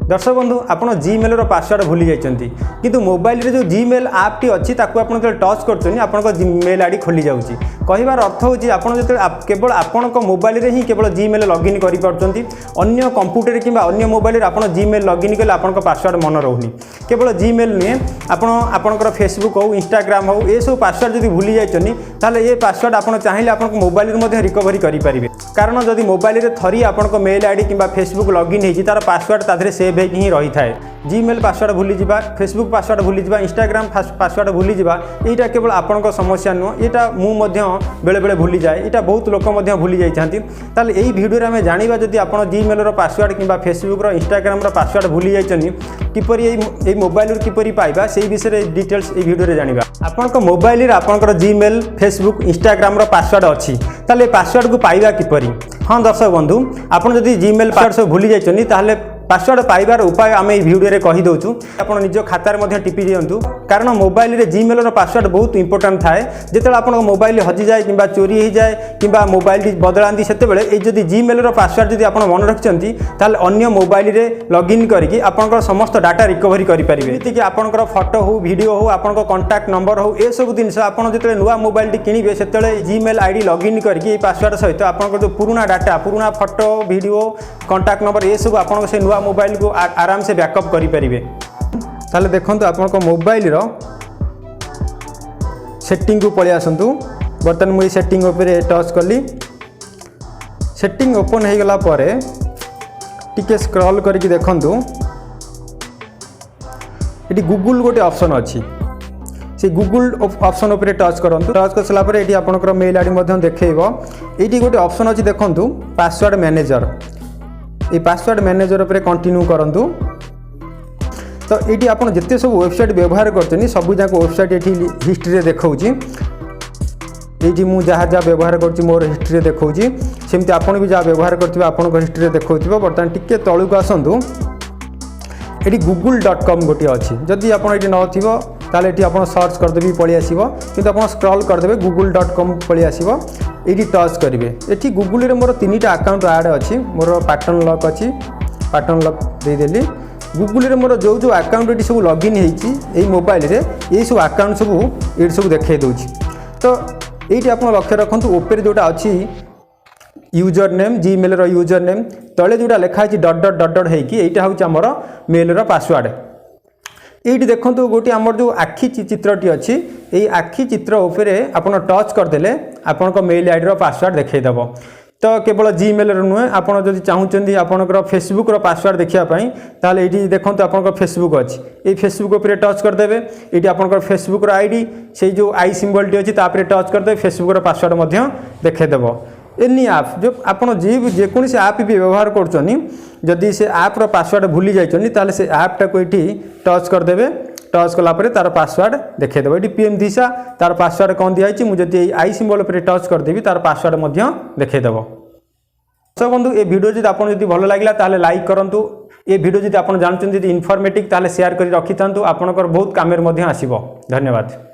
दर्शक बंधु आपड़ जीमेल पासवर्ड भूली जाइए किंतु मोबाइल रे जो जीमेल आप टी अच्छी आपड़ टच कर आप मेल आईडी खोली जाऊँगी कहबार अर्थ हूँ केवल आपण मोबाइल रे ही केवल जीमेल लॉगिन कर अन्य कंप्यूटर कि अन्य मोबाइल आप जीमेल लॉगिन कले आप पासवर्ड मन रोनी केवल जीमेल नुहे आपणकर फेसबुक हो इंस्टाग्राम हो ये सब पासवर्ड जब भूली जाइए ये पासवर्ड आप चाहिए आप मोबाइल रिकवरी करेंगे कारण जदि मोबाइल रे थरी आपन मेल आईडी कि फेसबुक लॉगिन होती तार पासवर्ड तादे सेव ही रही थाए जीमेल पासवर्ड भूली जावा फेसबुक पासवर्ड भूली जावा इंस्टाग्राम पासवर्ड भूली जावा यहाँ केवल आपण समस्या नुह यहाँ मुझे बेले बेले भूली जाए यहाँ बहुत लोक भूली जाती ताल यही भिडियो आम जाना जदि आप जीमेल पासवर्ड कि फेसबुक इंस्टाग्राम पासवर्ड भूली जाइए किपर ये मोबाइल किपर पाइबा से विषय डिटेल्स ये भिडियो जाना आपण मोबाइल आपंकर जीमेल फेसबुक इंस्टाग्राम पासवर्ड अच्छी ताले पासवर्ड को पाइबा किपरि हाँ दर्शक बंधु आपन जदि जीमेल पासवर्ड सब भूली जाइए ताहले पासवर्ड पाइबार उपाय आम ये भिडियो कहीदे आप निज खातार टिपि दिंतु कारण मोबाइल रे जीमेल पासवर्ड बहुत इंपोर्टाट थाए जिते आप मोबाइल हजि जाए कि चोरी हो जाए कि मोबाइल बदलाती से जदि जीमेल पासवर्ड जदि आप मन रखिंट ताल अन्य मोबाइल रे लॉगिन करके आपंकर समस्त डाटा रिकवरी करेंगे जी आपंकर फोटो हो वीडियो हो आप कॉन्टैक्ट नंबर हो ये सब जिन जो नुआ मोबाइल किणवे से जीमेल आईडी लॉगिन करके पासवर्ड सहित आप जो पुराना डाटा पुराना फोटो वीडियो कॉन्टैक्ट नंबर ये सब आप से नुआ मोबाइल को आराम से बैकअप करेंगे ताले देखो आप मोबाइल रो सेटिंग को पलि आसतु बर्तमान मुझे सेटिंग उपरे टच कली सेटिंग ओपन हो गला परे टिके स्क्रॉल करके देखंतु ये गूगल गोटे ऑप्शन अच्छी से गूगल ऑप्शन उपरे टच करंतु टच कर सला परे एटी आपनकर मेल आईडी मध्यम देखैबो एटी गोटे ऑप्शन अच्छी देखंतु पासवर्ड मैनेजर ये पासवर्ड मैनेजर उपरे कंटिन्यू करंतु तो ये आप जिते सब वेबसाइट व्यवहार कर सब जाक वेबसाइट ये हिस्ट्री देखा ये मुझे जहाँ जहाँ व्यवहार कर मोर हिस्ट्री देखा सेमती आपड़ भी जहाँ व्यवहार करेंगे आपंक हिस्ट्री देखा बर्तमान टिके तलू को आसतु ये google.com गोटे अच्छी जदि आप नल ये आप सर्च करदे पलि आस कि आप स्क्रॉल करदे google.com पलि आस ये टच करेंगे ये गूगल रे मोर 3टा अकाउंट ऐड अच्छी मोर पैटर्न लॉक अच्छी पैटर्न लॉक देदेली गूगल रे मोर जो अकाउंट ये सब लॉगिन होती मोबाइल रे ये सब अकाउंट सब ये सब देखा दूसरी तो ये आप लक्ष्य रखु ओपर जोटा अच्छी user name Gmail user name तले जोटा लिखाई डट डट डट डट होईटा हूँ आमर मेल पासवर्ड ये देखो गोटे आमर जो आखि चित्रटी अच्छी ये आखि चित्र उपरे आप टच करदे आपण मेल आईडी पासवर्ड देखईदेव तो केवल जीमेल नुहे आप चाहते आपंकर फेसबुक पासवर्ड देखापी ताल ये देखो आप फेसबुक अच्छी ये फेसबुक उपर टच करदे ये आपंकर फेसबुक आईडी से जो आई सिंबल टी अच्छी टच करदे फेसबुक पासवर्ड देखईदेव एनी आप जो आप जेकोसी आप भी व्यवहार करी से आप पासवर्ड भूली जाइए से आपटा को ये टच करदे टच कलापर तार पासवर्ड देखईदेव ये पीएम दिशा तार पासवर्ड कौन दिखाई मुझे आई सिंबल पर टच करदेवी तार पासवर्ड देखईदेव तो बंधु ये वीडियो जब आपको जब भल लगे लाइक करूँ ये वीडियो जब आप जानते इनफॉर्मेटिव ताले शेयर कर रखि था आपंकर बहुत काम आसब धन्यवाद।